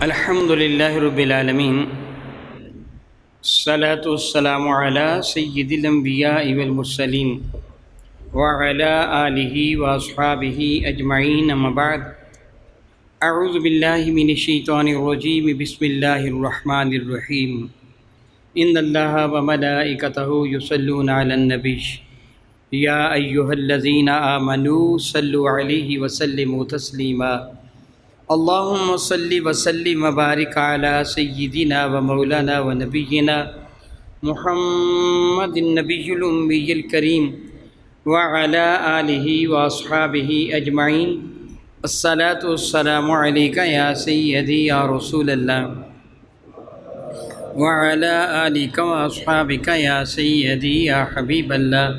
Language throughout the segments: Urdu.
الحمد لله رب العالمين، الصلاة والسلام على سيد الأنبياء والمرسلين وعلى آله وأصحابه أجمعين، أما بعد. أعوذ بالله من الشيطان الرجيم، بسم الله الرحمن الرحيم. إن الله وملائكته يصلون على النبي يا أيها الذين آمنوا صلوا عليه وسلموا تسليما. اللهم صل وسلم وبارك على سيدنا ومولانا ونبينا محمد النبي الأمي الكريم وعلى آله وأصحابه أجمعين. الصلاة والسلام عليك يا سيدي يا رسول الله وعلى آلك وأصحابك يا سيدي يا حبيب الله.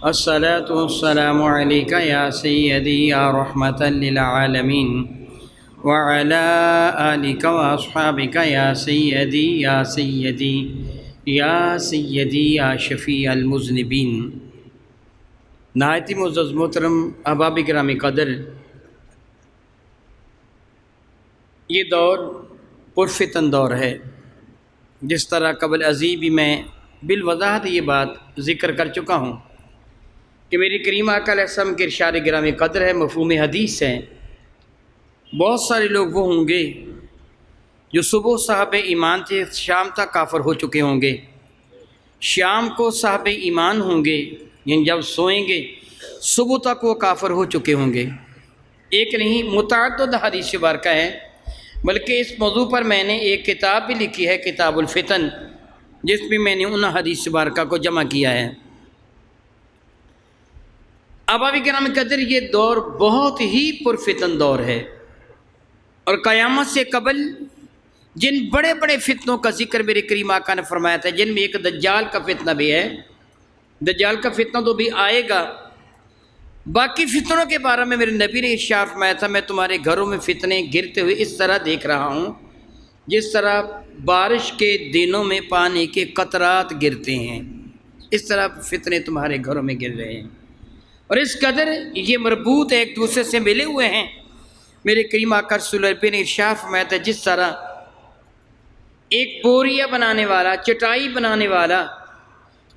الصلاة والسلام عليك يا سيدي يا رحمة للعالمين وعلى آلك وأصحابك يا سيدي يا سيدي يا سيدي يا شفيع المذنبين. نہایت ہی معزز محترم احباب گرامی قدر، یہ دور پرفتن دور ہے. جس طرح قبل ازیں بھی میں بالوضاحت یہ بات ذکر کر چکا ہوں کہ میری کریم آقا علیہ السلام کے ارشاد گرامی قدر ہے، مفہوم حدیث ہے. بہت سارے لوگ وہ ہوں گے جو صبح صاحب ایمان تھے، شام تک کافر ہو چکے ہوں گے. شام کو صاحب ایمان ہوں گے، یعنی جب سوئیں گے صبح تک وہ کافر ہو چکے ہوں گے. ایک نہیں، متعدد حدیث مبارکہ ہے. بلکہ اس موضوع پر میں نے ایک کتاب بھی لکھی ہے، کتاب الفتن، جس میں میں نے ان حدیث مبارکہ کو جمع کیا ہے. احباب کرام قدر، یہ دور بہت ہی پرفتن دور ہے، اور قیامت سے قبل جن بڑے بڑے فتنوں کا ذکر میرے کریم آقا نے فرمایا تھا، جن میں ایک دجال کا فتنہ بھی ہے. دجال کا فتنہ تو بھی آئے گا. باقی فتنوں کے بارے میں میرے نبی نے ارشاد فرمایا تھا، میں تمہارے گھروں میں فتنے گرتے ہوئے اس طرح دیکھ رہا ہوں جس طرح بارش کے دنوں میں پانی کے قطرات گرتے ہیں. اس طرح فتنے تمہارے گھروں میں گر رہے ہیں، اور اس قدر یہ مربوط ایک دوسرے سے ملے ہوئے ہیں. میرے کریم آقا رسول اللہ نے ارشاد فرمایا تھا، جس طرح ایک بوریا بنانے والا، چٹائی بنانے والا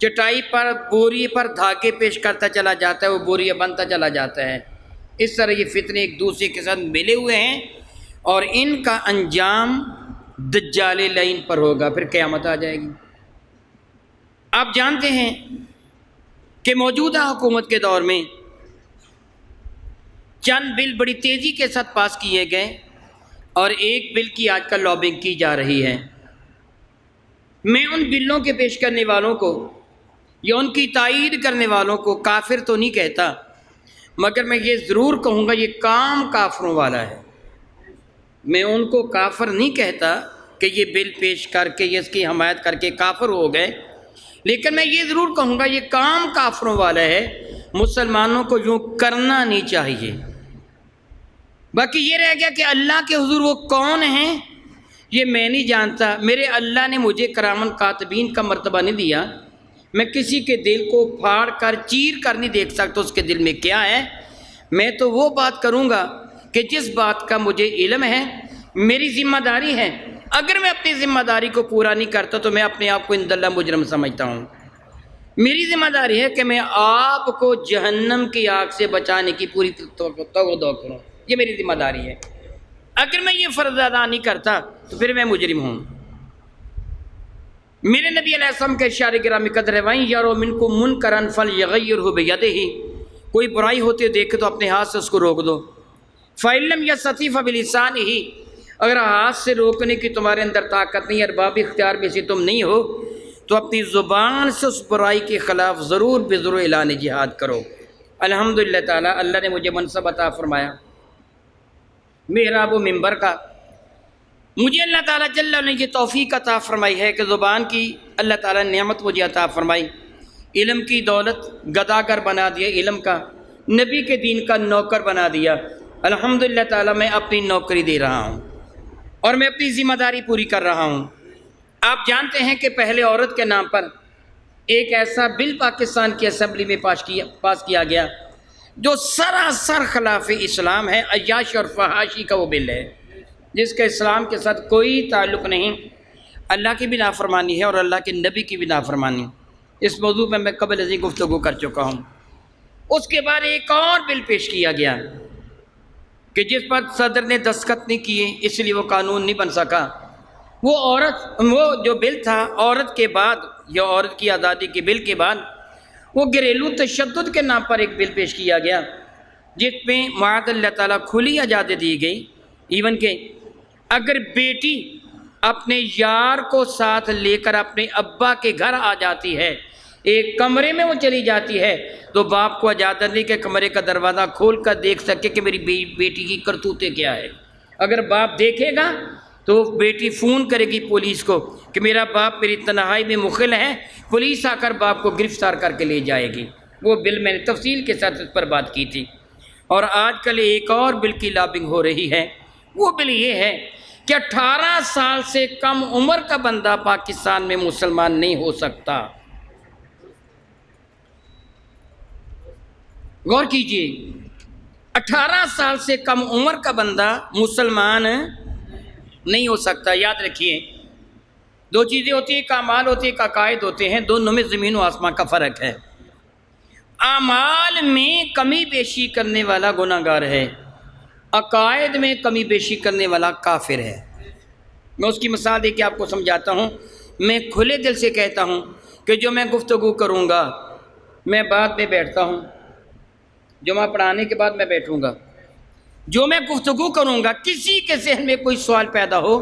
چٹائی پر بوری پر دھاگے پیش کرتا چلا جاتا ہے، وہ بوریا بنتا چلا جاتا ہے، اس طرح یہ فتنے ایک دوسرے کے ساتھ ملے ہوئے ہیں، اور ان کا انجام دجال لعین پر ہوگا. پھر قیامت آ جائے گی. آپ جانتے ہیں کہ موجودہ حکومت کے دور میں چند بل بڑی تیزی کے ساتھ پاس کیے گئے، اور ایک بل کی آج کل لابنگ کی جا رہی ہے. میں ان بلوں کے پیش کرنے والوں کو یا ان کی تائید کرنے والوں کو کافر تو نہیں کہتا، مگر میں یہ ضرور کہوں گا یہ کام کافروں والا ہے. میں ان کو کافر نہیں کہتا کہ یہ بل پیش کر کے یہ اس کی حمایت کر کے کافر ہو گئے، لیکن میں یہ ضرور کہوں گا یہ کام کافروں والا ہے. مسلمانوں کو یوں کرنا نہیں چاہیے. باقی یہ رہ گیا کہ اللہ کے حضور وہ کون ہیں یہ میں نہیں جانتا. میرے اللہ نے مجھے کرامن کاتبین کا مرتبہ نہیں دیا. میں کسی کے دل کو پھاڑ کر چیر کر نہیں دیکھ سکتا اس کے دل میں کیا ہے. میں تو وہ بات کروں گا کہ جس بات کا مجھے علم ہے، میری ذمہ داری ہے. اگر میں اپنی ذمہ داری کو پورا نہیں کرتا تو میں اپنے آپ کو عند اللہ مجرم سمجھتا ہوں. میری ذمہ داری ہے کہ میں آپ کو جہنم کی آگ سے بچانے کی پوری توقع کروں. یہ میری ذمہ داری ہے. اگر میں یہ فرض ادا نہیں کرتا تو پھر میں مجرم ہوں. میرے نبی علیہ السلام کے ارشاد گرامی قدر ہے، وَإِن يَرَوْا مِنكُم مُنكَرًا فَلْيُغَيِّرْهُ بِيَدِهِ. کوئی برائی ہوتے دیکھے تو اپنے ہاتھ سے اس کو روک دو. فَإِن لَّمْ يَسْتَطِعْ فَبِلِسَانِهِ. اگر ہاتھ سے روکنے کی تمہارے اندر طاقت نہیں، ارباب اختیار میں سے تم نہیں ہو، تو اپنی زبان سے اس برائی کے خلاف ضرور بے ضرور اعلان جہاد کرو. الحمدللہ تعالیٰ اللہ نے مجھے منصب عطا فرمایا محراب و منبر کا. مجھے اللہ تعالیٰ جل نے یہ توفیق عطا فرمائی ہے کہ زبان کی اللہ تعالیٰ نے نعمت مجھے عطا فرمائی. علم کی دولت گداگر بنا دیا، علم کا، نبی کے دین کا نوکر بنا دیا. الحمدللہ تعالیٰ میں اپنی نوکری دے رہا ہوں اور میں اپنی ذمہ داری پوری کر رہا ہوں. آپ جانتے ہیں کہ پہلے عورت کے نام پر ایک ایسا بل پاکستان کی اسمبلی میں پاس کیا گیا جو سراسر خلاف اسلام ہے. عیاشی اور فحاشی کا وہ بل ہے. جس کا اسلام کے ساتھ کوئی تعلق نہیں، اللہ کی بھی نافرمانی ہے اور اللہ کے نبی کی بھی نافرمانی۔ اس موضوع پہ میں قبل ازیں گفتگو کر چکا ہوں۔ اس کے بعد ایک اور بل پیش کیا گیا کہ جس پر صدر نے دستخط نہیں کیے، اس لیے وہ قانون نہیں بن سکا۔ وہ جو بل تھا عورت کے بعد یا عورت کی آزادی کے بل کے بعد، وہ گھریلو تشدد کے نام پر ایک بل پیش کیا گیا، جس میں معاذ اللہ تعالیٰ کھلی اجازت دی گئی، ایون کہ اگر بیٹی اپنے یار کو ساتھ لے کر اپنے ابا کے گھر آ جاتی ہے، ایک کمرے میں وہ چلی جاتی ہے، تو باپ کو اجازت نہیں کہ کمرے کا دروازہ کھول کر دیکھ سکے کہ میری بیٹی کی کرتوتیں کیا ہے۔ اگر باپ دیکھے گا تو بیٹی فون کرے گی پولیس کو کہ میرا باپ میری تنہائی میں مخل ہے، پولیس آ کر باپ کو گرفتار کر کے لے جائے گی۔ وہ بل میں نے تفصیل کے ساتھ اس پر بات کی تھی۔ اور آج کل ایک اور بل کی لابنگ ہو رہی ہے، وہ بل یہ ہے کہ 18 سال سے کم عمر کا بندہ پاکستان میں مسلمان نہیں ہو سکتا۔ غور کیجئے، 18 سال سے کم عمر کا بندہ مسلمان نہیں ہو سکتا۔ یاد رکھیے، دو چیزیں ہوتی ہیں، ایک اعمال ہوتی ہے، ایک عقائد ہوتے ہیں، دونوں میں زمین و آسمان کا فرق ہے۔ اعمال میں کمی بیشی کرنے والا گناہ گار ہے، عقائد میں کمی بیشی کرنے والا کافر ہے۔ میں اس کی مثال دے کے آپ کو سمجھاتا ہوں۔ میں کھلے دل سے کہتا ہوں کہ جو میں گفتگو کروں گا، میں بعد میں بیٹھتا ہوں، جمعہ پڑھانے کے بعد میں بیٹھوں گا، جو میں گفتگو کروں گا کسی کے ذہن میں کوئی سوال پیدا ہو،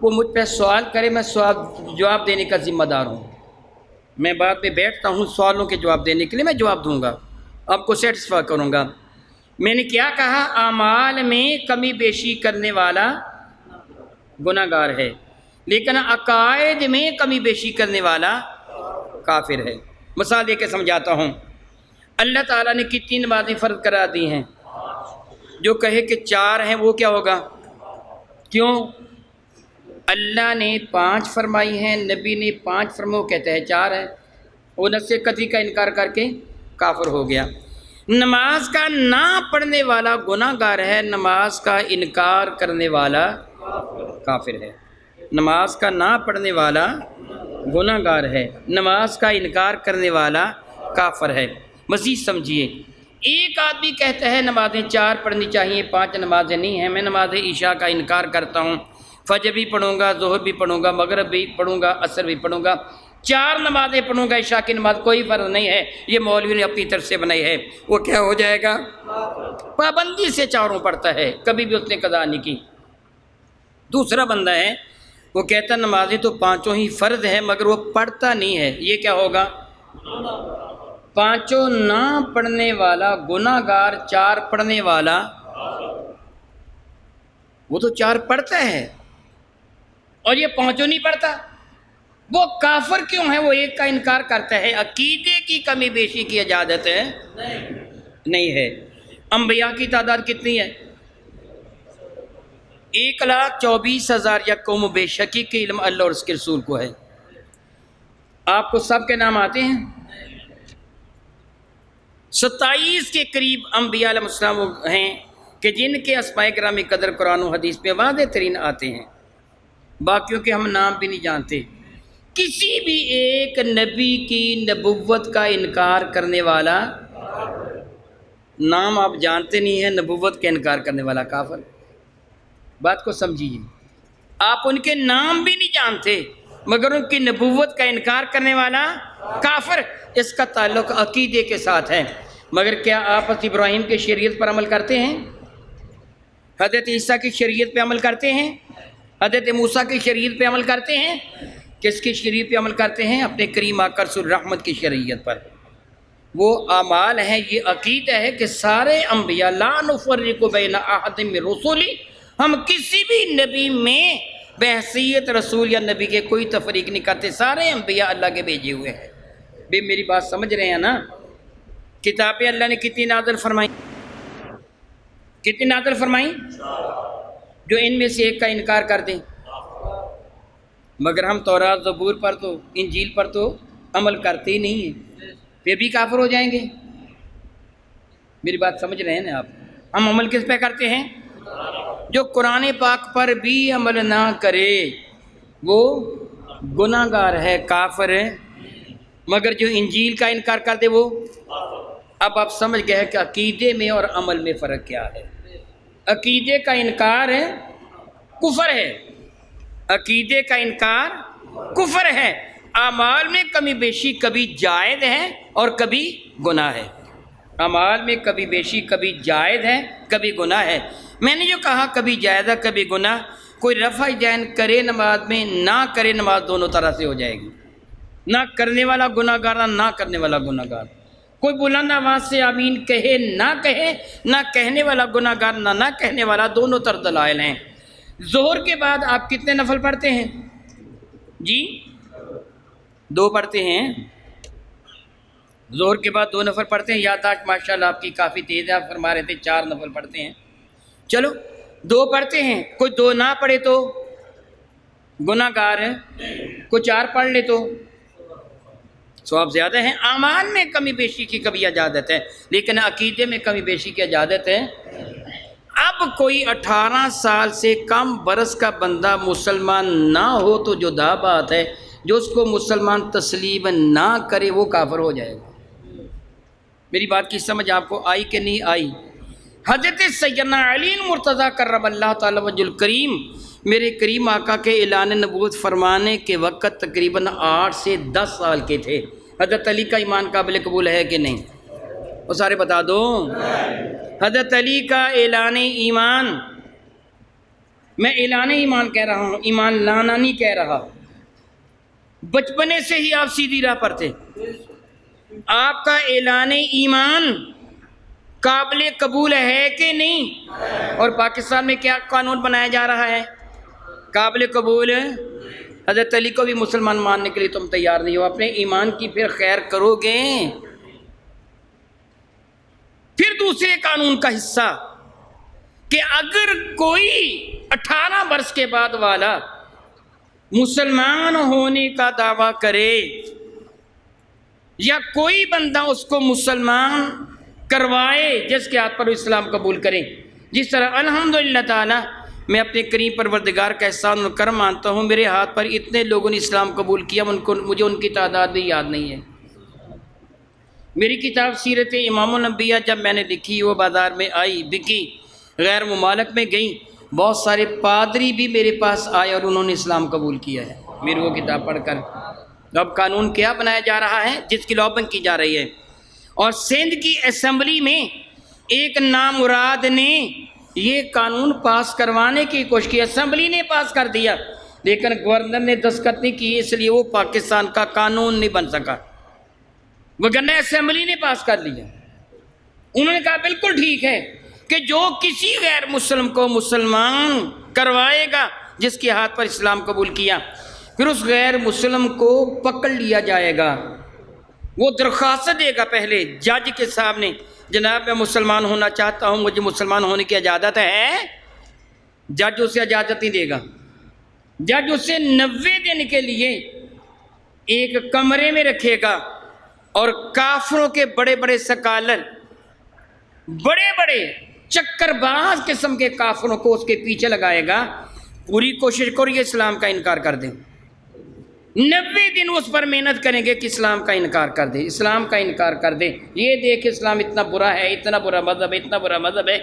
وہ مجھ پہ سوال کرے، میں سوال جواب دینے کا ذمہ دار ہوں۔ میں بعد میں بیٹھتا ہوں سوالوں کے جواب دینے کے لیے، میں جواب دوں گا، آپ کو سیٹسفائی کروں گا۔ میں نے کیا کہا؟ اعمال میں کمی بیشی کرنے والا گناہ گار ہے، لیکن عقائد میں کمی بیشی کرنے والا کافر ہے۔ مثال دے کے سمجھاتا ہوں۔ اللہ تعالیٰ نے کتنی نمازیں فرض کرا دی ہیں؟ جو کہے کہ 4 ہیں وہ کیا ہوگا؟ کیوں؟ اللہ نے 5 فرمائی ہیں، نبی نے 5 فرمایا، وہ کہتا ہے 4 ہے، وہ نص قطعی کا انکار کر کے کافر ہو گیا۔ نماز کا نہ پڑھنے والا گناہ گار ہے، نماز کا انکار کرنے والا کافر ہے۔ نماز کا نہ پڑھنے والا گناہ گار ہے، نماز کا انکار کرنے والا کافر ہے۔ مزید سمجھیے، ایک آدمی کہتا ہے نمازیں 4 پڑھنی چاہیے، 5 نمازیں نہیں ہیں، میں نماز عشاء کا انکار کرتا ہوں، فجر بھی پڑھوں گا، ظہر بھی پڑھوں گا، مغرب بھی پڑھوں گا، عصر بھی پڑھوں گا، 4 نمازیں پڑھوں گا، عشاء کی نماز کوئی فرض نہیں ہے، یہ مولوی نے اپنی طرف سے بنائی ہے، وہ کیا ہو جائے گا؟ پابندی سے 4 پڑھتا ہے، کبھی بھی اس نے قضا نہیں کی۔ دوسرا بندہ ہے، وہ کہتا نمازیں تو 5 ہی فرض ہے، مگر وہ پڑھتا نہیں ہے، یہ کیا ہوگا؟ 5 نہ پڑھنے والا گناہ گار، 4 پڑھنے والا، وہ تو 4 پڑھتا ہے اور یہ 5 نہیں پڑھتا، وہ کافر کیوں ہے؟ وہ ایک کا انکار کرتا ہے۔ عقیدے کی کمی بیشی کی اجازت ہے نہیں ہے۔ انبیاء کی تعداد کتنی ہے؟ 1,24,000 یا قوم بے شکی کے علم اللہ اور اس کے رسول کو ہے۔ آپ کو سب کے نام آتے ہیں؟ 27 کے قریب انبیاء علیہ السلام ہیں کہ جن کے اسماء کرام قدر قرآن و حدیث پہ واضح ترین آتے ہیں، باقیوں کے ہم نام بھی نہیں جانتے۔ کسی بھی ایک نبی کی نبوت کا انکار کرنے والا، نام آپ جانتے نہیں ہیں، نبوت کا انکار کرنے والا کافر۔ بات کو سمجھیے، آپ ان کے نام بھی نہیں جانتے مگر ان کی نبوت کا انکار کرنے والا کافر۔ اس کا تعلق عقیدے کے ساتھ ہے۔ مگر کیا آپ حضرت ابراہیم کی شریعت پر عمل کرتے ہیں؟ حضرت عیسیٰ کی شریعت پہ عمل کرتے ہیں؟ حضرت موسیٰ کی شریعت پہ عمل کرتے ہیں؟ کس کی شریعت پہ عمل کرتے ہیں؟ اپنے کریم آقا رسول رحمت کی شریعت پر۔ وہ اعمال ہیں، یہ عقیدہ ہے کہ سارے انبیاء لا نفرق بین احد من رسلی، ہم کسی بھی نبی میں بحیثیت رسول یا نبی کے کوئی تفریق نہیں کرتے، سارے انبیاء اللہ کے بھیجے ہوئے ہیں۔ بھی میری بات سمجھ رہے ہیں نا؟ کتابیں اللہ نے کتنی نازل فرمائیں؟ کتنی نازل فرمائیں؟ جو ان میں سے ایک کا انکار کر دیں۔ مگر ہم تورات زبور پر تو، انجیل پر تو عمل کرتے ہی نہیں ہیں، پھر بھی کافر ہو جائیں گے۔ میری بات سمجھ رہے ہیں نا آپ؟ ہم عمل کس پہ کرتے ہیں؟ جو قرآن پاک پر بھی عمل نہ کرے وہ گناہ گار ہے، کافر ہے، مگر جو انجیل کا انکار کر دے وہ۔ اب آپ سمجھ گئے کہ عقیدے میں اور عمل میں فرق کیا ہے۔ عقیدے کا انکار ہے کفر ہے، عقیدے کا انکار کفر ہے، اعمال میں کمی بیشی کبھی جائز ہے اور کبھی گناہ ہے، اعمال میں کبھی بیشی کبھی جائز ہے کبھی گناہ ہے۔ میں نے جو کہا کبھی جائز ہے کبھی گناہ، کوئی رفع دین کرے نماز میں، نہ کرے نماز، دونوں طرح سے ہو جائے گی، نہ کرنے والا گناہ گار نہ کرنے والا گناہ گار، کوئی بلند آواز سے آمین کہے نہ کہے، نہ کہنے والا گناہ گار نہ کہنے والا، دونوں طرح دلائل ہیں۔ ظہر کے بعد آپ کتنے نفل پڑھتے ہیں جی؟ 2 پڑھتے ہیں، ظہر کے بعد 2 نفل پڑھتے ہیں۔ یادداشت ماشاءاللہ آپ کی کافی تیز ہے، آپ فرما رہے تھے 4 نفل پڑھتے ہیں، چلو 2 پڑھتے ہیں، کوئی 2 نہ پڑھے تو گناہ گار ہے، کوئی 4 پڑھ لے تو ثواب زیادہ ہے۔ اعمال میں کمی بیشی کی کبھی اجازت ہے، لیکن عقیدے میں کمی بیشی کی اجازت ہے۔ اب کوئی 18 سال سے کم برس کا بندہ مسلمان نہ ہو تو جدا بات ہے، جو اس کو مسلمان تسلیم نہ کرے وہ کافر ہو جائے گا۔ میری بات کی سمجھ آپ کو آئی کہ نہیں آئی؟ حضرت سیدنا علی المرتضیٰ کرم اللہ تعالی وجہ الکریم، میرے کریم آقا کے اعلان نبوت فرمانے کے وقت تقریباً 8 سے 10 سال کے تھے۔ حضرت علی کا ایمان قابل قبول ہے کہ نہیں؟ وہ سارے بتا دو۔ حضرت علی کا اعلان ایمان، میں اعلان ایمان کہہ رہا ہوں، ایمان لانا نہیں کہہ رہا، بچپنے سے ہی آپ سیدھی راہ پر تھے۔ آپ کا اعلان ایمان قابل قبول ہے کہ نہیں؟ اور پاکستان میں کیا قانون بنایا جا رہا ہے؟ قابل قبول ہے۔ حضرت علی کو بھی مسلمان ماننے کے لیے تم تیار نہیں ہو، اپنے ایمان کی پھر خیر کرو گے۔ پھر دوسرے قانون کا حصہ کہ اگر کوئی 18 برس کے بعد والا مسلمان ہونے کا دعویٰ کرے یا کوئی بندہ اس کو مسلمان کروائے جس کے ہاتھ پر وہ اسلام قبول کریں، جس طرح الحمدللہ تعالی میں اپنے کریم پروردگار کا احسان و کرم مانتا ہوں، میرے ہاتھ پر اتنے لوگوں نے اسلام قبول کیا، مجھے ان کی تعداد بھی یاد نہیں ہے۔ میری کتاب سیرت امام الانبیاء جب میں نے لکھی، وہ بازار میں آئی، بکی، غیر ممالک میں گئی، بہت سارے پادری بھی میرے پاس آئے اور انہوں نے اسلام قبول کیا ہے میری وہ کتاب پڑھ کر۔ اب قانون کیا بنایا جا رہا ہے جس کی لابنگ کی جا رہی ہے، اور سندھ کی اسمبلی میں ایک نامراد نے یہ قانون پاس کروانے کی کوشش کی، اسمبلی نے پاس کر دیا لیکن گورنر نے دستخط نہیں کی، اس لیے وہ پاکستان کا قانون نہیں بن سکا، وگرنہ اسمبلی نے پاس کر لیا۔ انہوں نے کہا بالکل ٹھیک ہے کہ جو کسی غیر مسلم کو مسلمان کروائے گا جس کے ہاتھ پر اسلام قبول کیا، پھر اس غیر مسلم کو پکڑ لیا جائے گا، وہ درخواست دے گا پہلے جج کے سامنے، جناب میں مسلمان ہونا چاہتا ہوں، مجھے مسلمان ہونے کی اجازت ہے؟ جج اسے اجازت نہیں دے گا، جج اسے 90 دن کے لیے ایک کمرے میں رکھے گا اور کافروں کے بڑے بڑے سکالر، بڑے بڑے چکر باز قسم کے کافروں کو اس کے پیچھے لگائے گا، پوری کوشش کرو یہ اسلام کا انکار کر دیں، 90 دن اس پر محنت کریں گے کہ اسلام کا انکار کر دے، اسلام کا انکار کر دے، یہ دیکھ اسلام اتنا برا ہے، اتنا برا مذہب ہے، اتنا برا مذہب ہے۔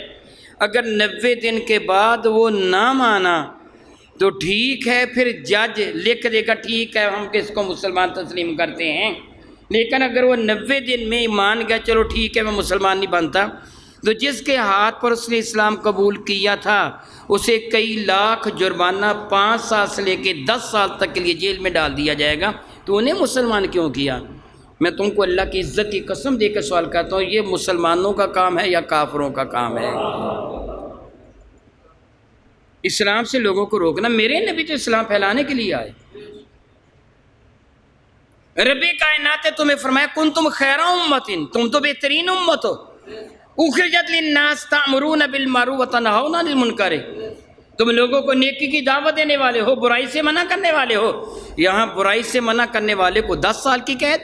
اگر 90 دن کے بعد وہ نہ مانا تو ٹھیک ہے، پھر جج لکھ دے گا ٹھیک ہے ہم کس کو مسلمان تسلیم کرتے ہیں، لیکن اگر وہ 90 دن میں مان گیا چلو ٹھیک ہے میں مسلمان نہیں بنتا، تو جس کے ہاتھ پر اس نے اسلام قبول کیا تھا اسے کئی لاکھ جرمانہ 5 سال سے لے کے 10 سال تک کے لیے جیل میں ڈال دیا جائے گا۔ تو انہیں مسلمان کیوں کیا؟ میں تم کو اللہ کی عزت کی قسم دے کے سوال کرتا ہوں، یہ مسلمانوں کا کام ہے یا کافروں کا کام ہے؟ اسلام سے لوگوں کو روکنا، میرے نبی تو اسلام پھیلانے کے لیے آئے، رب کائنات نے تمہیں فرمایا کنتم خیر امت، تم تو بہترین امت ہو، اخرجت للناس تأمرون بالمعروف وتنہون عن المنکر، تم لوگوں کو نیکی کی دعوت دینے والے ہو، برائی سے منع کرنے والے ہو۔ یہاں برائی سے منع کرنے والے کو 10 سال کی قید،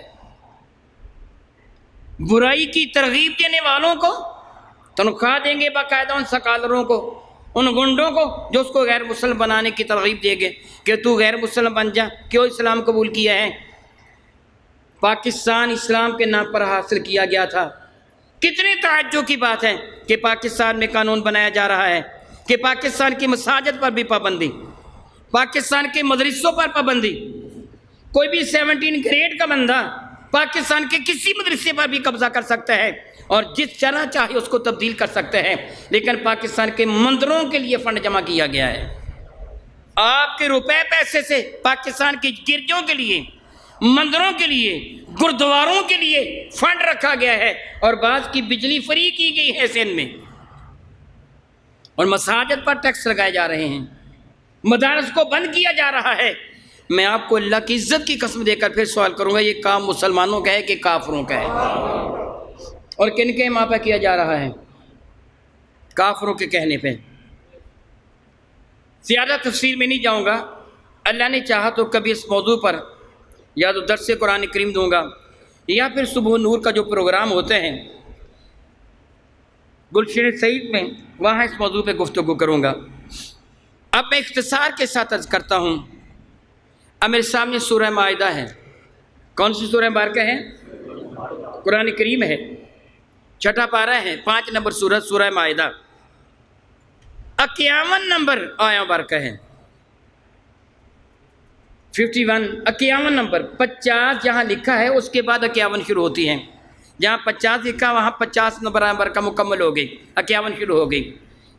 برائی کی ترغیب دینے والوں کو تنخواہ دیں گے باقاعدہ ان سکالروں کو، ان گنڈوں کو جو اس کو غیر مسلم بنانے کی ترغیب دے گے کہ تو غیر مسلم بن جا، کیوں اسلام قبول کیا ہے؟ پاکستان اسلام کے نام پر حاصل کیا گیا تھا۔ کتنے تعجب کی بات ہے کہ پاکستان میں قانون بنایا جا رہا ہے کہ پاکستان کی مساجد پر بھی پابندی، پاکستان کے مدرسوں پر پابندی، کوئی بھی 17 گریڈ کا بندہ پاکستان کے کسی مدرسے پر بھی قبضہ کر سکتا ہے اور جس طرح چاہے اس کو تبدیل کر سکتا ہے، لیکن پاکستان کے مندروں کے لیے فنڈ جمع کیا گیا ہے۔ آپ کے روپے پیسے سے پاکستان کی گرجوں کے لیے، مندروں کے لیے، گردواروں کے لیے فنڈ رکھا گیا ہے، اور بعض کی بجلی فری کی گئی ہے سندھ میں، اور مساجد پر ٹیکس لگائے جا رہے ہیں، مدارس کو بند کیا جا رہا ہے۔ میں آپ کو اللہ کی عزت کی قسم دے کر پھر سوال کروں گا، یہ کام مسلمانوں کا ہے کہ کافروں کا ہے؟ اور کن کے ماں پہ کیا جا رہا ہے؟ کافروں کے کہنے پہ۔ زیادہ تفصیل میں نہیں جاؤں گا، اللہ نے چاہا تو کبھی اس موضوع پر یا تو درس قرآن کریم دوں گا، یا پھر صبح نور کا جو پروگرام ہوتے ہیں گلشن سعید میں، وہاں اس موضوع پہ گفتگو کروں گا۔ اب میں اختصار کے ساتھ عرض کرتا ہوں، اب میرے سامنے سورہ مائدہ ہے۔ کون سی سورہ مبارکہ ہے؟ قرآن کریم ہے، 6 پارہ ہے، 5 نمبر سورہ، سورہ مائدہ، 51 نمبر آیا مبارکہ ہے، 51 51 نمبر، 50 جہاں لکھا ہے اس کے بعد 51 شروع ہوتی ہیں، جہاں 50 لکھا وہاں 50 نمبر آیا مبارکہ مکمل ہو گئی، 51 شروع ہو گئی۔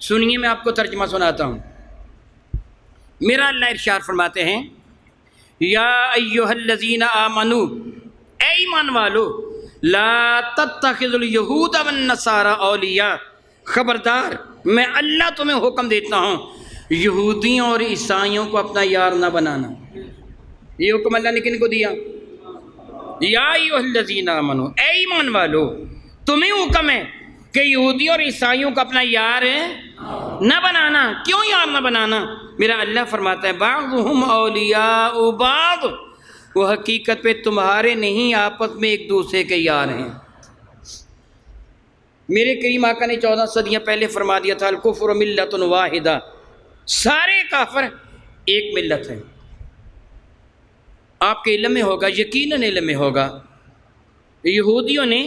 سنیے میں آپ کو ترجمہ سناتا ہوں۔ میرا اللہ ارشاد فرماتے ہیں، یا ایھا الذین آمنو، اے ایمان والو، لا تتخذوا الیہود والنصارى اولیاء، خبردار میں اللہ تمہیں حکم دیتا ہوں یہودیوں اور عیسائیوں کو اپنا یار نہ بنانا۔ یہ حکم اللہ نے کن کو دیا؟ یا ایھا الذین آمنو، اے ایمان والو، تمہیں حکم ہے کہ یہودیوں اور عیسائیوں کو اپنا یار نہ بنانا۔ کیوں یار نہ بنانا؟ میرا اللہ فرماتا ہے، بعضهم اولیاء بعض، وہ حقیقت پہ تمہارے نہیں، آپس میں ایک دوسرے کے یار ہیں۔ میرے کریم آقا نے 14 صدیاں پہلے فرما دیا تھا، الکفر ملت واحدہ، سارے کافر ایک ملت ہیں۔ آپ کے علم میں ہوگا، یقیناً علم میں ہوگا، یہودیوں نے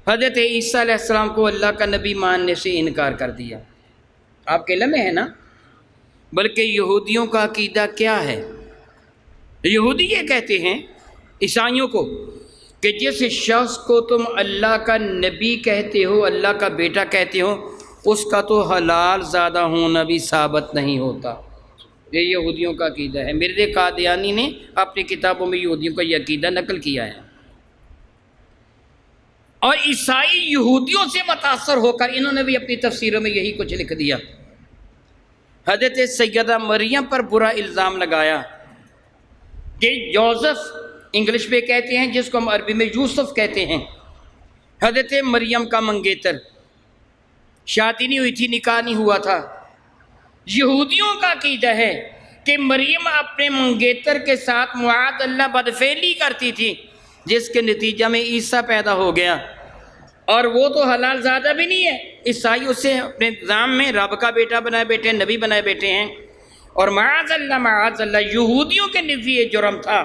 حضرت عیسیٰ علیہ السلام کو اللہ کا نبی ماننے سے انکار کر دیا۔ آپ کے علم میں ہے نا؟ بلکہ یہودیوں کا عقیدہ کیا ہے؟ یہودی یہ کہتے ہیں عیسائیوں کو کہ جس شخص کو تم اللہ کا نبی کہتے ہو، اللہ کا بیٹا کہتے ہو، اس کا تو حلال زادہ ہونا بھی ثابت نہیں ہوتا۔ یہ یہودیوں کا عقیدہ ہے۔ مرزا قادیانی نے اپنی کتابوں میں یہودیوں کا یہ عقیدہ نقل کیا ہے، اور عیسائی یہودیوں سے متاثر ہو کر انہوں نے بھی اپنی تفسیروں میں یہی کچھ لکھ دیا۔ حضرت سیدہ مریم پر برا الزام لگایا کہ یوسف، انگلش میں کہتے ہیں جس کو ہم عربی میں یوسف کہتے ہیں، حضرت مریم کا منگیتر، شادی نہیں ہوئی تھی، نکاح نہیں ہوا تھا۔ یہودیوں کا عقیدہ ہے کہ مریم اپنے منگیتر کے ساتھ معاذ اللہ بدفعلی کرتی تھی، جس کے نتیجہ میں عیسیٰ پیدا ہو گیا، اور وہ تو حلال زادہ بھی نہیں ہے۔ عیسائی اسے اپنے نظام میں رب کا بیٹا بنائے بیٹھے ہیں، نبی بنائے بیٹھے ہیں، اور معاذ اللہ یہودیوں کے نزدیک یہ جرم تھا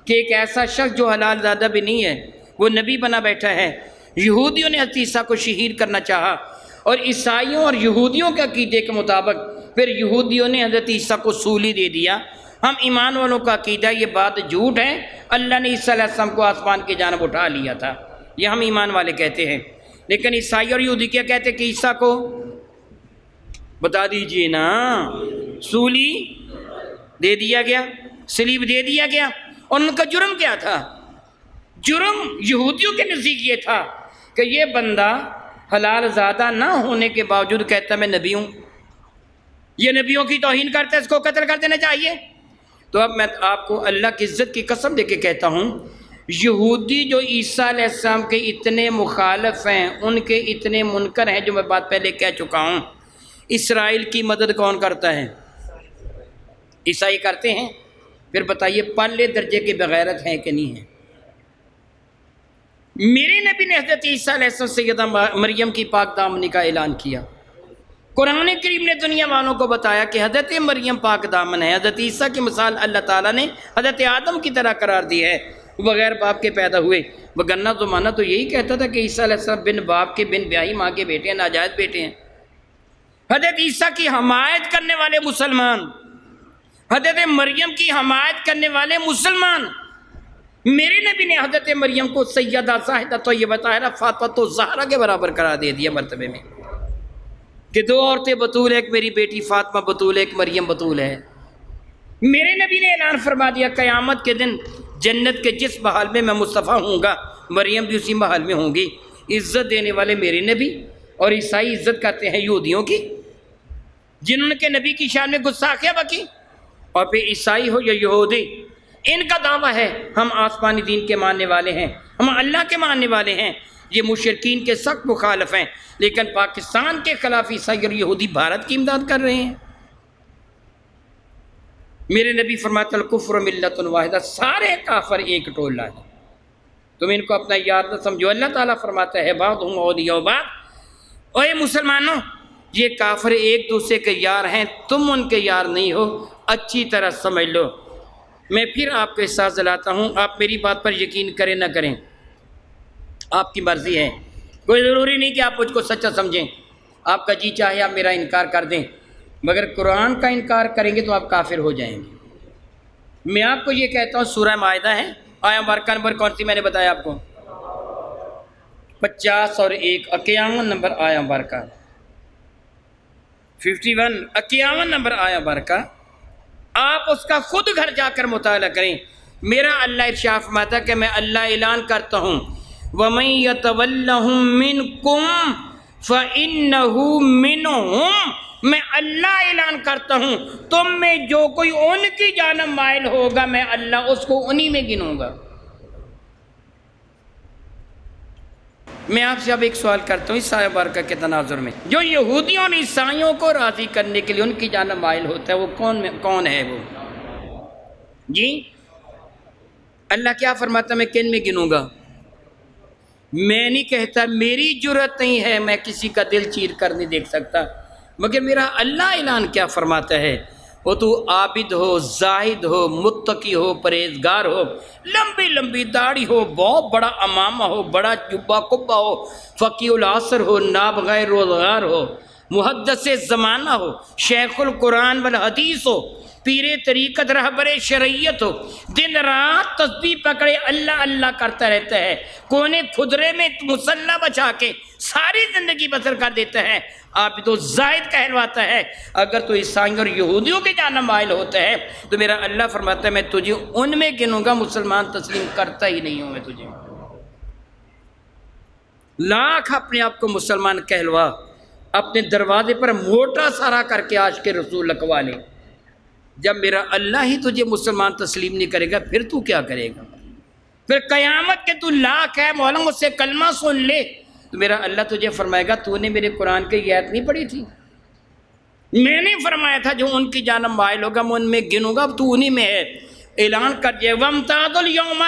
کہ ایک ایسا شخص جو حلال زادہ بھی نہیں ہے وہ نبی بنا بیٹھا ہے۔ یہودیوں نے حضرت عیسیٰ کو شہید کرنا چاہا، اور عیسائیوں اور یہودیوں کے عقیدے کے مطابق پھر یہودیوں نے حضرت عیسیٰ کو سولی دے دیا۔ ہم ایمان والوں کا عقیدہ یہ بات جھوٹ ہے، اللہ نے عیسیٰ علیہ السلام کو آسمان کی جانب اٹھا لیا تھا، یہ ہم ایمان والے کہتے ہیں۔ لیکن عیسائی اور یہودی کیا کہتے ہیں کہ عیسیٰ کو بتا دیجئے نا، سولی دے دیا گیا، صلیب دے دیا گیا، اور ان کا جرم کیا تھا؟ جرم یہودیوں کے نزدیک یہ تھا کہ یہ بندہ حلال زادہ نہ ہونے کے باوجود کہتا میں نبی ہوں، یہ نبیوں کی توہین کرتا ہے، اس کو قتل کر دینا چاہیے۔ تو اب میں آپ کو اللہ کی عزت کی قسم دے کے کہتا ہوں، یہودی جو عیسیٰ علیہ السلام کے اتنے مخالف ہیں، ان کے اتنے منکر ہیں، جو میں بات پہلے کہہ چکا ہوں، اسرائیل کی مدد کون کرتا ہے؟ عیسائی کرتے ہیں۔ پھر بتائیے پہلے درجے کے بغیرت ہیں کہ نہیں ہیں؟ میرے نبی نے حضرت عیسیٰ علیہ السلام سیدہ مریم کی پاک دامنی کا اعلان کیا، قرآن کریم نے دنیا والوں کو بتایا کہ حضرت مریم پاک دامن ہے، حضرت عیسیٰ کی مثال اللہ تعالیٰ نے حضرت آدم کی طرح قرار دی ہے، بغیر باپ کے پیدا ہوئے، وگرنہ زمانہ تو یہی کہتا تھا کہ عیسیٰ علیہ السلام بن باپ کے، بن بیاہی ماں کے بیٹے ہیں، ناجائز بیٹے ہیں۔ حضرت عیسیٰ کی حمایت کرنے والے مسلمان، حضرت مریم کی حمایت کرنے والے مسلمان، میرے نبی نے حضرت مریم کو سیدہ زاہدہ طیبہ طاہرہ فاطمہ الزہرا کے برابر قرار دے دیا مرتبے میں، کہ دو عورتیں بطول، ایک میری بیٹی فاطمہ بطول، ایک مریم بطول ہے۔ میرے نبی نے اعلان فرما دیا قیامت کے دن جنت کے جس محل میں میں مصطفیٰ ہوں گا، مریم بھی اسی محل میں ہوں گی۔ عزت دینے والے میرے نبی، اور عیسائی عزت کرتے ہیں یہودیوں کی، جنہوں کے نبی کی شان میں گستاخیاں بکی۔ اور پھر عیسائی ہو یا یہودی، ان کا دعویٰ ہے ہم آسمانی دین کے ماننے والے ہیں، ہم اللہ کے ماننے والے ہیں۔ یہ مشرکین کے سخت مخالف ہیں، لیکن پاکستان کے خلاف عیسائی اور یہودی بھارت کی امداد کر رہے ہیں۔ میرے نبی فرماتے الکفر ملت واحدہ، سارے کافر ایک ٹولہ ہے، تم ان کو اپنا یار نہ سمجھو۔ اللہ تعالیٰ فرماتا ہے بعضهم اولیاء بعض، اے مسلمانوں یہ کافر ایک دوسرے کے یار ہیں، تم ان کے یار نہیں ہو، اچھی طرح سمجھ لو۔ میں پھر آپ کو احساس دلاتا ہوں، آپ میری بات پر یقین کریں نہ کریں، آپ کی مرضی ہے، کوئی ضروری نہیں کہ آپ مجھ کو سچا سمجھیں، آپ کا جی چاہے آپ میرا انکار کر دیں، مگر قرآن کا انکار کریں گے تو آپ کافر ہو جائیں گے۔ میں آپ کو یہ کہتا ہوں، سورہ مائدہ ہے، آیا مبارکہ نمبر کون سی میں نے بتایا آپ کو؟ 50 اور 1، 51 نمبر آیا مبارکہ، 51 51 نمبر آیا مبارکہ، آپ اس کا خود گھر جا کر مطالعہ کریں۔ میرا اللہ ارشاد فرماتا ہے کہ میں اللہ اعلان کرتا ہوں وَمَن يَتَوَلَّهُم مِّنكُمْ فَإِنَّهُ مِنْهُمْ، میں اللہ اعلان کرتا ہوں تم میں جو کوئی ان کی جانب مائل ہوگا میں اللہ اس کو انہی میں گنوں گا۔ میں آپ سے اب ایک سوال کرتا ہوں اس آیہ مبارکہ کے تناظر میں، جو یہودیوں اور عیسائیوں کو راضی کرنے کے لیے ان کی جانب مائل ہوتا ہے وہ کون ہے وہ؟ جی اللہ کیا فرماتا میں کن میں گنوں گا؟ میں نہیں کہتا، میری جرت نہیں ہے، میں کسی کا دل چیر کر نہیں دیکھ سکتا، مگر میرا اللہ اعلان کیا فرماتا ہے، وہ تو عابد ہو، زاہد ہو، متقی ہو، پرہیزگار ہو، لمبی لمبی داڑھی ہو، بہت بڑا امامہ ہو، بڑا جبہ قبہ ہو، فقیہ العصر ہو، نابغہ روزگار ہو، محدث زمانہ ہو، شیخ القرآن والحدیث ہو، پیر طریقت رہبر شریعت ہو، دن رات تسبیح پکڑے اللہ اللہ کرتا رہتا ہے، کونے خدرے میں مسلح بچا کے ساری زندگی بسر کر دیتا ہے، آپ تو زائد کہلواتا ہے۔ اگر تو عیسائیوں اور یہودیوں کے جانب مائل ہوتا ہے تو میرا اللہ فرماتا ہے میں تجھے ان میں گنوں گا، مسلمان تسلیم کرتا ہی نہیں ہوں میں تجھے۔ لاکھ اپنے آپ کو مسلمان کہلوا، اپنے دروازے پر موٹا سارا کر کے عاشق رسول لکھوا لے، جب میرا اللہ ہی تجھے مسلمان تسلیم نہیں کرے گا پھر تو کیا کرے گا؟ پھر قیامت کے تو لاکھ ہے مولا مجھ سے کلمہ سن لے تو میرا اللہ تجھے فرمائے گا تو نے میرے قرآن کی آیت نہیں پڑھی تھی؟ میں نے فرمایا تھا جو ان کی جانب مائل ہوگا میں ان میں گنوں گا، اب تو انہی میں ہے۔ اعلان کر جائے وَامْتَازُوا الْيَوْمَ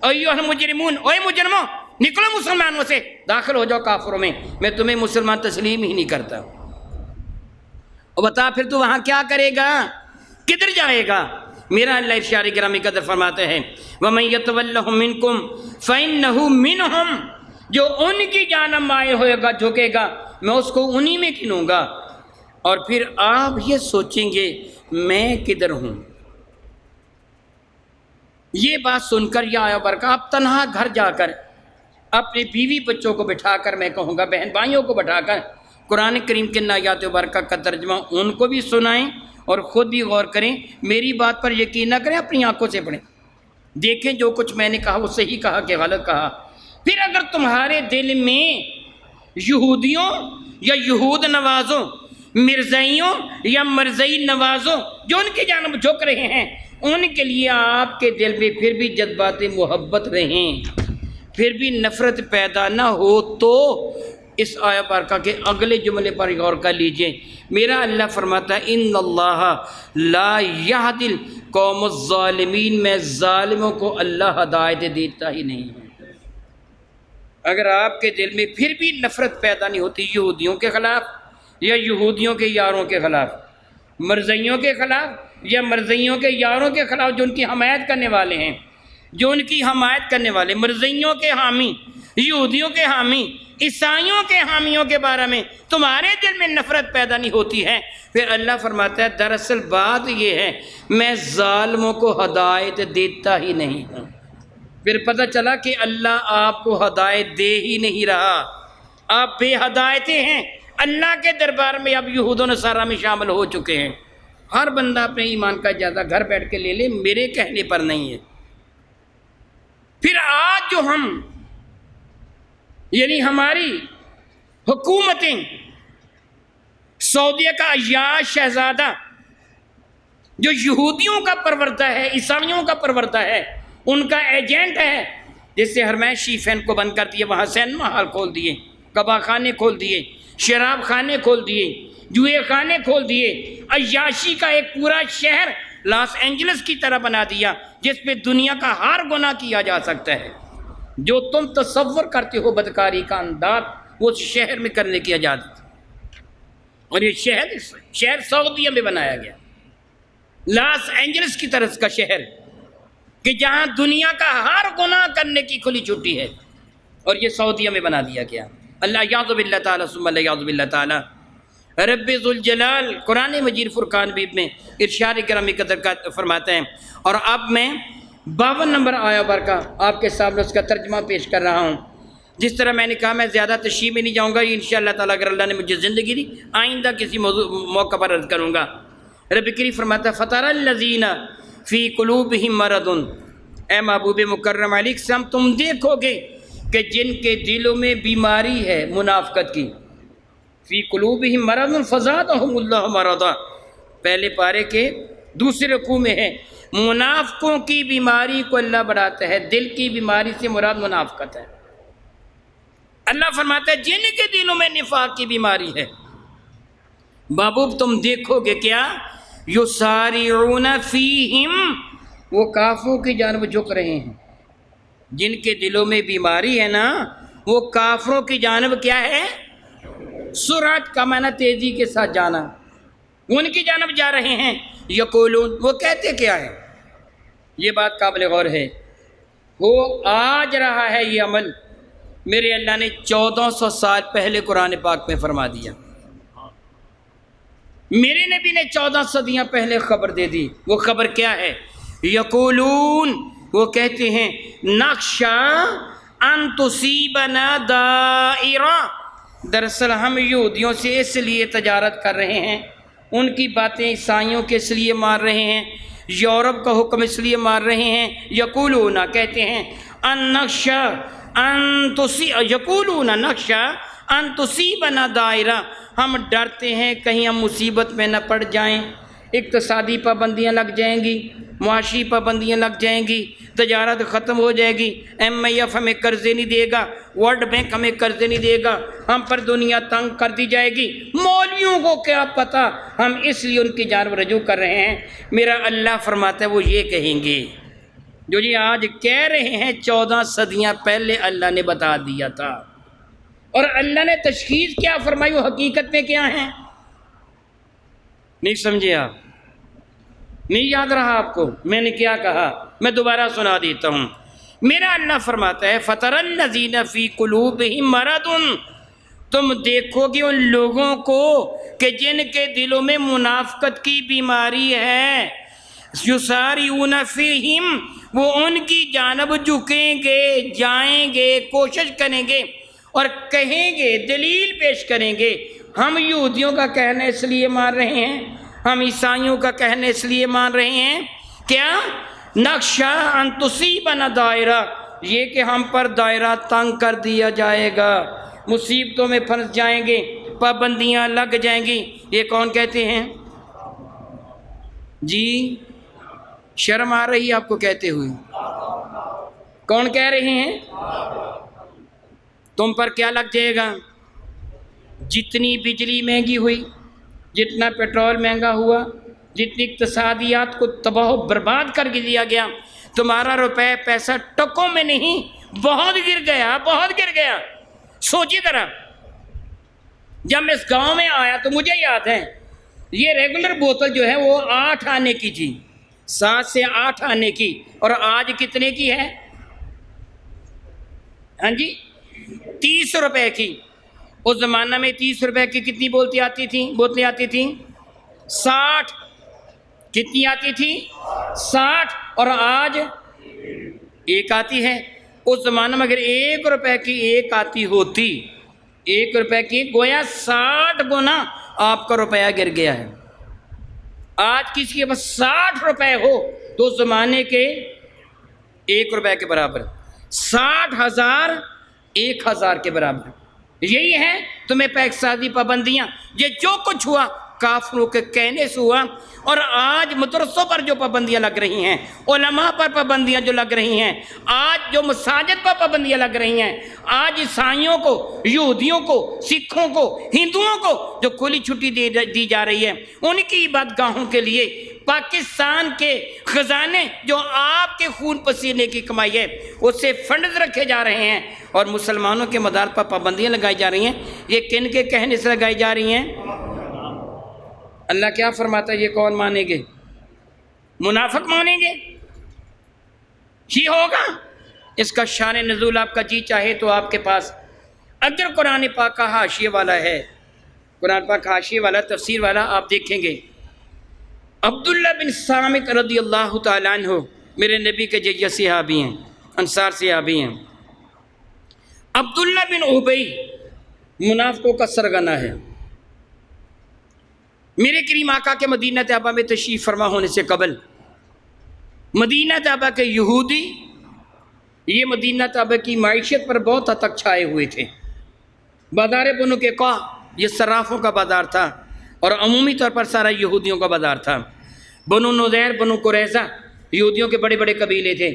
أَيُّهَا الْمُجْرِمُونَ، اے مجرموں نکلو مسلمانوں سے، داخل ہو جاؤ کافروں میں تمہیں مسلمان تسلیم ہی نہیں کرتا۔ اور بتا پھر تو وہاں کیا کرے گا، کدھر جائے گا؟ میرا اللہ ارشاد گرامی قدر فرماتا ہے وَمَن يَتَوَلَّهُم مِّنكُمْ فَإِنَّهُ مِنْهُمْ، جو ان کی جانب مائل ہوئے گا جھکے گا میں اس کو انہی میں گنوں گا۔ اور پھر آپ یہ سوچیں گے میں کدھر ہوں؟ یہ بات سن کر یا آیا برکہ آپ تنہا گھر جا کر اپنے بیوی بچوں کو بٹھا کر، میں کہوں گا بہن بھائیوں کو بٹھا کر قرآن کریم کے آیات مبارکہ کا ترجمہ ان کو بھی سنائیں اور خود بھی غور کریں، میری بات پر یقین نہ کریں، اپنی آنکھوں سے پڑھیں، دیکھیں جو کچھ میں نے کہا وہ صحیح کہا کہ غلط کہا۔ پھر اگر تمہارے دل میں یہودیوں یا یہود نوازوں، مرزائیوں یا مرزئی نوازوں جو ان کی جانب جھک رہے ہیں، ان کے لیے آپ کے دل میں پھر بھی جذبات محبت رہیں، پھر بھی نفرت پیدا نہ ہو تو اس آیہ مبارکہ کے اگلے جملے پر غور کر لیجئے۔ میرا اللہ فرماتا ہے ان اللہ لا یہدی القوم الظالمین، میں ظالموں کو اللہ ہدایت دیتا ہی نہیں ہے۔ اگر آپ کے دل میں پھر بھی نفرت پیدا نہیں ہوتی یہودیوں کے خلاف یا یہودیوں کے یاروں کے خلاف، مرزائیوں کے خلاف یا مرزائیوں کے یاروں کے خلاف جو ان کی حمایت کرنے والے ہیں، جو ان کی حمایت کرنے والے مرزائیوں کے حامی، یہودیوں کے حامی، عیسائیوں کے حامیوں کے بارے میں تمہارے دل میں نفرت پیدا نہیں ہوتی ہے۔ پھر اللہ فرماتا ہے دراصل بات یہ ہے میں ظالموں کو ہدایت دیتا ہی نہیں ہوں۔ پھر پتہ چلا کہ اللہ آپ کو ہدایت دے ہی نہیں رہا، آپ بے ہدایتیں ہیں، اللہ کے دربار میں اب یہود و نصارہ میں شامل ہو چکے ہیں۔ ہر بندہ اپنے ایمان کا جائزہ گھر بیٹھ کے لے لے، میرے کہنے پر نہیں ہے۔ پھر آج جو ہم یعنی ہماری حکومتیں، سعودیہ کا عیاش شہزادہ جو یہودیوں کا پروردہ ہے، عیسائیوں کا پروردہ ہے، ان کا ایجنٹ ہے، جس سے حرمین شریفین کو بند کر دیے، وہاں سینما ہال کھول دیے، کباب خانے کھول دیے، شراب خانے کھول دیے، جوئے خانے کھول دیے، عیاشی کا ایک پورا شہر لاس اینجلس کی طرح بنا دیا جس پہ دنیا کا ہر گناہ کیا جا سکتا ہے۔ جو تم تصور کرتے ہو بدکاری کا انداز وہ شہر میں کرنے کی اجازت، اور یہ شہر سعودیہ میں بنایا گیا، لاس اینجلس کی طرف کا شہر کہ جہاں دنیا کا ہر گناہ کرنے کی کھلی چھٹی ہے، اور یہ سعودیہ میں بنا دیا گیا۔ اللہ یعوذ باللہ تعالیٰ ثم اللہ یعوذ باللہ تعالیٰ رب ذوالجلال قرآن مجید فرقان بیب میں ارشاد گرامی قدر کا فرماتے ہیں۔ اور اب میں 52 نمبر آیا برکہ آپ کے سامنے اس کا ترجمہ پیش کر رہا ہوں۔ جس طرح میں نے کہا میں زیادہ تشریح میں نہیں جاؤں گا، انشاءاللہ تعالیٰ اگر اللہ نے مجھے زندگی دی آئندہ کسی موقع پر عرض کروں گا۔ رب کریم فرماتا ہے فَتَرَى الَّذِينَ فِي قُلُوبِهِم مَرَضٌ، اے محبوب مکرم علیہ السلام تم دیکھو گے کہ جن کے دلوں میں بیماری ہے منافقت کی، فی قلوبہم مرض فزادہم اللہ مرضا، پہلے پارے کے دوسرے رکوع میں ہے منافقوں کی بیماری کو اللہ بڑھاتا ہے، دل کی بیماری سے مراد منافقت ہے۔ اللہ فرماتا ہے جن کے دلوں میں نفاق کی بیماری ہے، محبوب تم دیکھو گے کیا یسارعون فیہم، وہ کافروں کی جانب جھک رہے ہیں۔ جن کے دلوں میں بیماری ہے نا وہ کافروں کی جانب کیا ہے، سرعت کا معنی تیزی کے ساتھ جانا، ان کی جانب جا رہے ہیں۔ یقولون، وہ کہتے کیا ہے، یہ بات قابل غور ہے، وہ آج رہا ہے یہ عمل میرے اللہ نے 1400 سال پہلے قرآن پاک میں فرما دیا، میرے نبی نے 14 صدیاں پہلے خبر دے دی۔ وہ خبر کیا ہے، یقولون، وہ کہتے ہیں نخشا ان تصیبنا دائرہ، دراصل ہم یہودیوں سے اس لیے تجارت کر رہے ہیں، ان کی باتیں عیسائیوں کے اس لیے مان رہے ہیں، یورپ کا حکم اس لیے مان رہے ہیں۔ یقولون، کہتے ہیں یقولون نخشا ان تصیبنا دائرہ، ہم ڈرتے ہیں کہیں ہم مصیبت میں نہ پڑ جائیں، اقتصادی پابندیاں لگ جائیں گی، معاشی پابندیاں لگ جائیں گی، تجارت ختم ہو جائے گی، IMF ہمیں قرضے نہیں دے گا، ورلڈ بینک ہمیں قرضے نہیں دے گا، ہم پر دنیا تنگ کر دی جائے گی۔ مولویوں کو کیا پتہ، ہم اس لیے ان کی جانب رجوع کر رہے ہیں۔ میرا اللہ فرماتا ہے وہ یہ کہیں گے جو یہ آج کہہ رہے ہیں 14 صدیاں پہلے اللہ نے بتا دیا تھا، اور اللہ نے تشخیص کیا فرمائی وہ حقیقت میں کیا ہیں، نہیں سمجھے آپ، نہیں یاد رہا آپ کو میں نے کیا کہا، میں دوبارہ سنا دیتا ہوں۔ میرا اللہ فرماتا ہے فَتَرَى الَّذِينَ فِي قُلُوبِهِم مَرَضٌ، تم دیکھو گے ان لوگوں کو کہ جن کے دلوں میں منافقت کی بیماری ہے، یسارعون فیہم، وہ ان کی جانب جھکیں گے، جائیں گے، کوشش کریں گے اور کہیں گے، دلیل پیش کریں گے ہم یہودیوں کا کہنا اس لیے مان رہے ہیں، ہم عیسائیوں کا کہنا اس لیے مان رہے ہیں کیا، نخشا ان تصیبنا دائرہ، یہ کہ ہم پر دائرہ تنگ کر دیا جائے گا، مصیبتوں میں پھنس جائیں گے، پابندیاں لگ جائیں گی۔ یہ کون کہتے ہیں جی، شرم آ رہی ہے آپ کو کہتے ہوئے، کون کہہ رہے ہیں، تم پر کیا لگ جائے گا، جتنی بجلی مہنگی ہوئی، جتنا پیٹرول مہنگا ہوا، جتنی اقتصادیات کو تباہ و برباد کر کے دیا گیا، تمہارا روپے پیسہ ٹکوں میں نہیں، بہت گر گیا، بہت گر گیا۔ سوچی ذرا جب میں اس گاؤں میں آیا تو مجھے یاد ہے یہ ریگولر بوتل جو ہے وہ 8 آنے کی تھی، 7 سے 8 آنے کی، اور آج کتنے کی ہے؟ ہاں جی 30 روپے کی۔ اس زمانہ میں 30 روپے کی کتنی بوتلیں آتی تھیں؟ 60۔ کتنی آتی تھی؟ 60۔ اور آج ایک آتی ہے۔ اس زمانہ میں اگر 1 روپے کی ایک آتی ہوتی، 1 روپے کی، گویا 60 گنا آپ کا روپیہ گر گیا ہے۔ آج کسی کے پاس 60 روپے ہو تو اس زمانے کے 1 روپے کے برابر، 60,000 1,000 کے برابر۔ یہی ہے تمہیں اقتصادی پابندیاں، یہ جو کچھ ہوا کافروں کے کہنے سے ہوا۔ اور آج مدرسوں پر جو پابندیاں لگ رہی ہیں، علماء پر پابندیاں جو لگ رہی ہیں، آج جو مساجد پر پابندیاں لگ رہی ہیں، آج عیسائیوں کو، یہودیوں کو، سکھوں کو، ہندوؤں کو جو کھلی چھٹی دی جا رہی ہے، ان کی عبادتگاہوں کے لیے پاکستان کے خزانے جو آپ کے خون پسینے کی کمائی ہے اس سے فنڈز رکھے جا رہے ہیں، اور مسلمانوں کے مدار پر پابندیاں لگائی جا رہی ہیں۔ یہ کن کے کہنے سے لگائی جا رہی ہیں؟ اللہ کیا فرماتا ہے؟ یہ کون مانیں گے؟ منافق مانیں گے؟ یہ ہوگا؟ اس کا شان نزول آپ کا جی چاہے تو آپ کے پاس اگر قرآن پاک کا حاشیے والا ہے، قرآن پاک حاشیے والا، تفسیر والا، آپ دیکھیں گے عبداللہ بن سامت رضی اللہ تعالیٰ عنہ میرے نبی کے جیجا صحابی ہیں، انصار صحابی ہیں۔ عبداللہ بن ابی منافقوں کا سرگنا ہے۔ میرے کریم آقا کے مدینہ طیبہ میں تشریف فرما ہونے سے قبل مدینہ طیبہ کے یہودی یہ مدینہ طیبہ کی معیشت پر بہت حد تک چھائے ہوئے تھے۔ بازار بنو کے قا یہ صرافوں کا بازار تھا، اور عمومی طور پر سارا یہودیوں کا بازار تھا۔ بنو نذیر، بنو قریظہ یہودیوں کے بڑے بڑے قبیلے تھے۔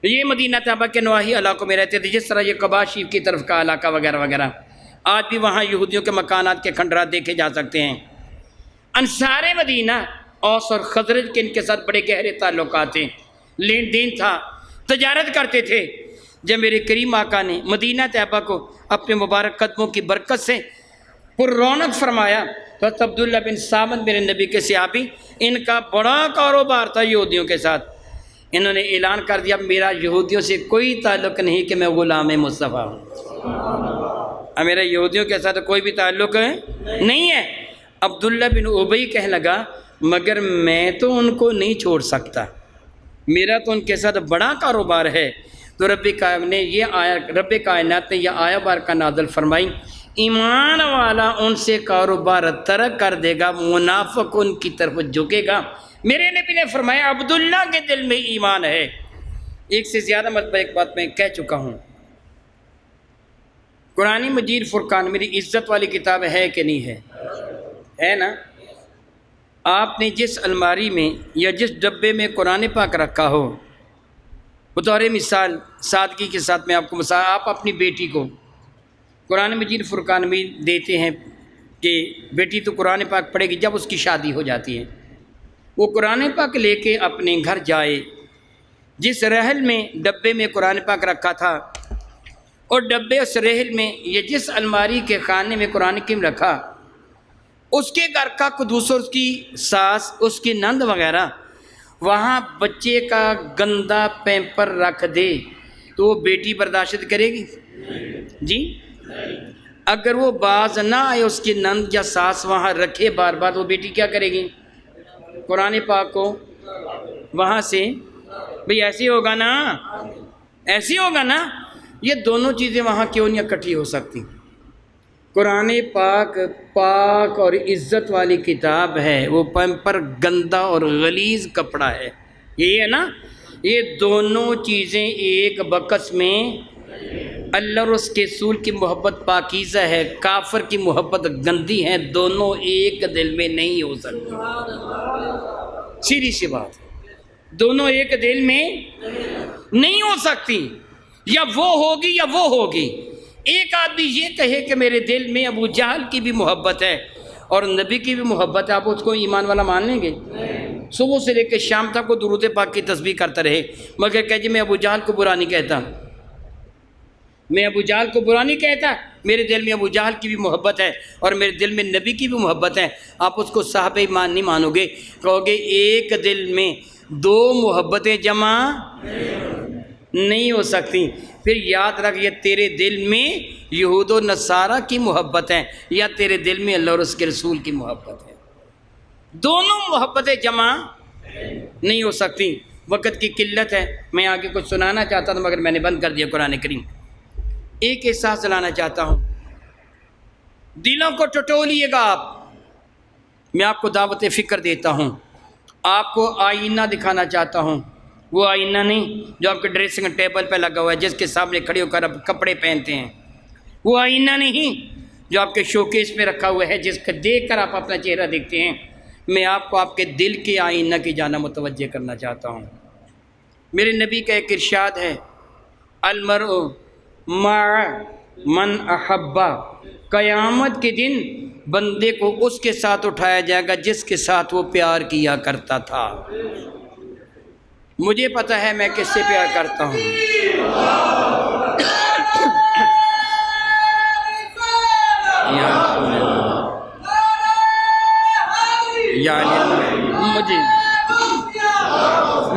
یہ مدینہ طیبہ کے نواحی علاقوں میں رہتے تھے، جس طرح یہ قبا شریف کی طرف کا علاقہ وغیرہ وغیرہ۔ آج بھی وہاں یہودیوں کے مکانات کے کھنڈرات دیکھے جا سکتے ہیں۔ انصار مدینہ اوس اور خزرج کے ان کے ساتھ بڑے گہرے تعلقات ہیں، لین دین تھا، تجارت کرتے تھے۔ جب میرے کریم آقا نے مدینہ طیبہ کو اپنے مبارک قدموں کی برکت سے پر رونق فرمایا تو حضرت عبداللہ بن سامت میرے نبی کے صحابی، ان کا بڑا کاروبار تھا یہودیوں کے ساتھ۔ انہوں نے اعلان کر دیا میرا یہودیوں سے کوئی تعلق نہیں کہ میں غلام مصطفیٰ ہوں، میرا یہودیوں کے ساتھ کوئی بھی تعلق نہیں ہے۔ عبداللہ بن ابی کہنے لگا مگر میں تو ان کو نہیں چھوڑ سکتا، میرا تو ان کے ساتھ بڑا کاروبار ہے۔ تو رب کائنات نے یہ آیا بارکہ نازل فرمائی، ایمان والا ان سے کاروبار ترک کر دے گا، منافق ان کی طرف جھکے گا۔ میرے نبی نے فرمایا عبداللہ کے دل میں ایمان ہے۔ ایک سے زیادہ مرتبہ ایک بات میں کہہ چکا ہوں، قرآن مجید فرقان میری عزت والی کتاب ہے کہ نہیں ہے نا؟ آپ نے جس الماری میں یا جس ڈبے میں قرآن پاک رکھا ہو، بطور مثال سادگی کے ساتھ میں آپ کو مثال، آپ اپنی بیٹی کو قرآن مجید فرقان میں دیتے ہیں کہ بیٹی تو قرآن پاک پڑھے گی، جب اس کی شادی ہو جاتی ہے وہ قرآن پاک لے کے اپنے گھر جائے، جس رحل میں ڈبے میں قرآن پاک رکھا تھا اور ڈبے اس رحل میں یا جس الماری کے خانے میں قرآن کریم رکھا، اس کے گھر کا دوسر، اس کی ساس، اس کی نند وغیرہ وہاں بچے کا گندا پیمپر رکھ دے تو وہ بیٹی برداشت کرے گی؟ جی اگر وہ باز نہ آئے، اس کی نند یا ساس وہاں رکھے بار بار، وہ بیٹی کیا کرے گی؟ قرآن پاک کو وہاں سے، بھئی ایسے ہوگا نا، ایسے ہوگا نا۔ یہ دونوں چیزیں وہاں کیوں نہیں اکٹھی ہو سکتی؟ قرآن پاک پاک اور عزت والی کتاب ہے، وہ پیمپر گندا اور غلیظ کپڑا ہے، یہ ہے نا۔ یہ دونوں چیزیں ایک بکس میں، اللہ اور اس کے رسول کی محبت پاکیزہ ہے، کافر کی محبت گندی ہے، دونوں ایک دل میں نہیں ہو سکتی۔ سیدھی سی بات، دونوں ایک دل میں نہیں ہو سکتی، یا وہ ہوگی یا وہ ہوگی۔ ایک آدمی یہ کہے کہ میرے دل میں ابو جہل کی بھی محبت ہے اور نبی کی بھی محبت ہے، آپ اس کو ایمان والا مان لیں گے؟ صبح سے لے کے شام تک وہ درود پاک کی تسبیح کرتا رہے مگر کہ جی میں ابو جہل کو برا نہیں کہتا، میں ابو جہل کو برا نہیں کہتا، میرے دل میں ابو جہل کی بھی محبت ہے اور میرے دل میں نبی کی بھی محبت ہے۔ آپ اس کو صاحب ایمان نہیں مانو گے، کہو گے ایک دل میں دو محبتیں جمع نہیں ہو سکتی۔ پھر یاد رکھ، یہ تیرے دل میں یہود و نصارہ کی محبت ہے یا تیرے دل میں اللہ اور اس کے رسول کی محبت ہے، دونوں محبتیں جمع نہیں ہو سکتی۔ وقت کی قلت ہے، میں آگے کچھ سنانا چاہتا تھا مگر میں نے بند کر دیا۔ قرآن کریم ایک احساس دلانا چاہتا ہوں، دلوں کو ٹٹولیے گا آپ۔ میں آپ کو دعوت فکر دیتا ہوں، آپ کو آئینہ دکھانا چاہتا ہوں، وہ آئینہ نہیں جو آپ کے ڈریسنگ ٹیبل پہ لگا ہوا ہے، جس کے سامنے کھڑے ہو کر آپ کپڑے پہنتے ہیں، وہ آئینہ نہیں جو آپ کے شوکیس پہ رکھا ہوا ہے، جس کو دیکھ کر آپ اپنا چہرہ دیکھتے ہیں۔ میں آپ کو آپ کے دل کے آئینہ کی جانب متوجہ کرنا چاہتا ہوں۔ میرے نبی کا ایک ارشاد ہے، المرء مع من احبا، قیامت کے دن بندے کو اس کے ساتھ اٹھایا جائے گا جس کے ساتھ وہ پیار کیا کرتا تھا۔ مجھے پتہ ہے میں کس سے پیار کرتا ہوں۔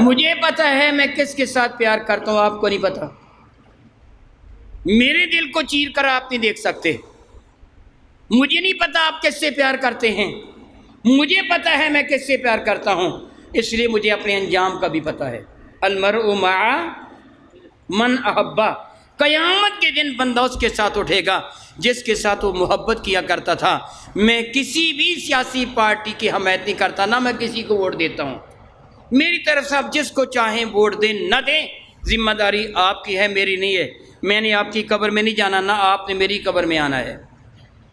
مجھے پتہ ہے میں کس کے ساتھ پیار کرتا ہوں، آپ کو نہیں پتہ۔ میرے دل کو چیر کر آپ نہیں دیکھ سکتے۔ مجھے نہیں پتہ آپ کس سے پیار کرتے ہیں، مجھے پتہ ہے میں کس سے پیار کرتا ہوں، اس لیے مجھے اپنے انجام کا بھی پتہ ہے۔ المرء مع من احبا، قیامت کے دن بندہ اس کے ساتھ اٹھے گا جس کے ساتھ وہ محبت کیا کرتا تھا۔ میں کسی بھی سیاسی پارٹی کی حمایت نہیں کرتا، نہ میں کسی کو ووٹ دیتا ہوں۔ میری طرف سے آپ جس کو چاہیں ووٹ دیں نہ دیں، ذمہ داری آپ کی ہے، میری نہیں ہے۔ میں نے آپ کی قبر میں نہیں جانا، نہ آپ نے میری قبر میں آنا ہے۔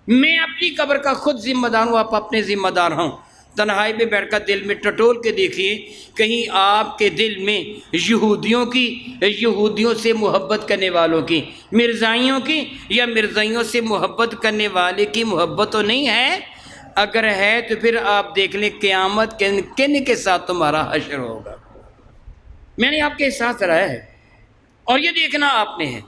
میں اپنی قبر کا خود ذمہ دار ہوں، آپ اپنے ذمہ دار ہوں۔ تنہائی میں بیٹھ کر دل میں ٹٹول کے دیکھیے، کہیں آپ کے دل میں یہودیوں سے محبت کرنے والوں کی، مرزائیوں کی یا مرزائیوں سے محبت کرنے والے کی محبت تو نہیں ہے؟ اگر ہے تو پھر آپ دیکھ لیں قیامت کن کے ساتھ تمہارا حشر ہوگا۔ میں نے آپ کے احساس کرایا ہے اور یہ دیکھنا آپ نے ہے۔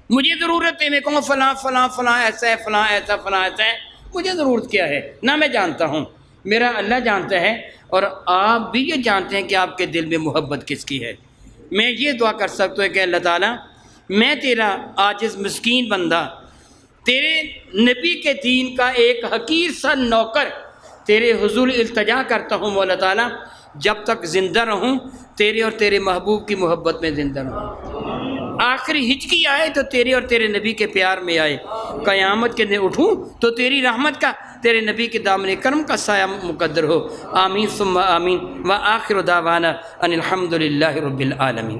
مجھے ضرورت ہے میں کہوں فلاں فلاں فلاں ایسا ہے، فلاں ایسا، فلاں ایسا ہے، مجھے ضرورت کیا ہے؟ نہ میں جانتا ہوں، میرا اللہ جانتا ہے، اور آپ بھی یہ جانتے ہیں کہ آپ کے دل میں محبت کس کی ہے۔ میں یہ دعا کر سکتا ہوں کہ اللہ تعالیٰ، میں تیرا عاجز مسکین بندہ، تیرے نبی کے دین کا ایک حقیر سا نوکر، تیرے حضور التجا کرتا ہوں مولا تعالیٰ، جب تک زندہ رہوں تیرے اور تیرے محبوب کی محبت میں زندہ رہوں۔ آخری ہچکی آئے تو تیرے اور تیرے نبی کے پیار میں آئے، قیامت کے دن اٹھوں تو تیری رحمت کا، تیرے نبی کے دامن کرم کا سایہ مقدر ہو۔ آمین ثم آمین، وآخر دعوانا ان الحمد للہ رب العالمین۔